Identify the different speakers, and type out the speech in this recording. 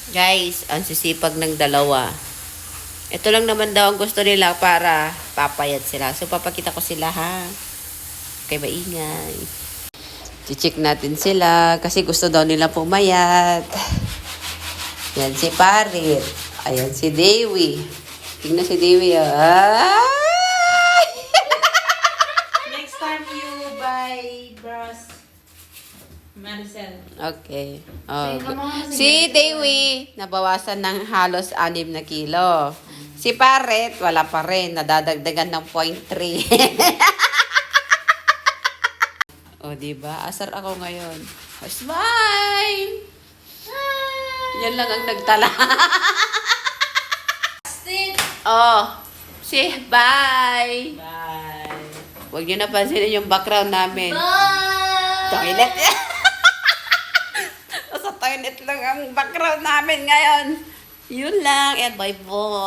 Speaker 1: Guys, ang sisipag ng dalawa. Ito lang naman daw ang gusto nila para papayat sila. So, papakita ko sila, ha? Okay, maingay. Chichik natin sila kasi gusto daw nila pumayat. Yan si Parit. Ayan si Dewi. Tingnan si Dewi.
Speaker 2: Next time you buy bras, Maricel.
Speaker 1: Okay. Si Dewi, nabawasan ng halos 6 na kilo. Si Paret, wala pa rin. Nadadagdagan ng 0.3. O, diba? Asar ako ngayon. Smile! Yan lang ang nagtala. Oh, say bye!
Speaker 2: Bye.
Speaker 1: Huwag nyo napansinin yung background namin. Toilet. Sa toilet lang ang background namin ngayon. Yun lang. And bye-bye.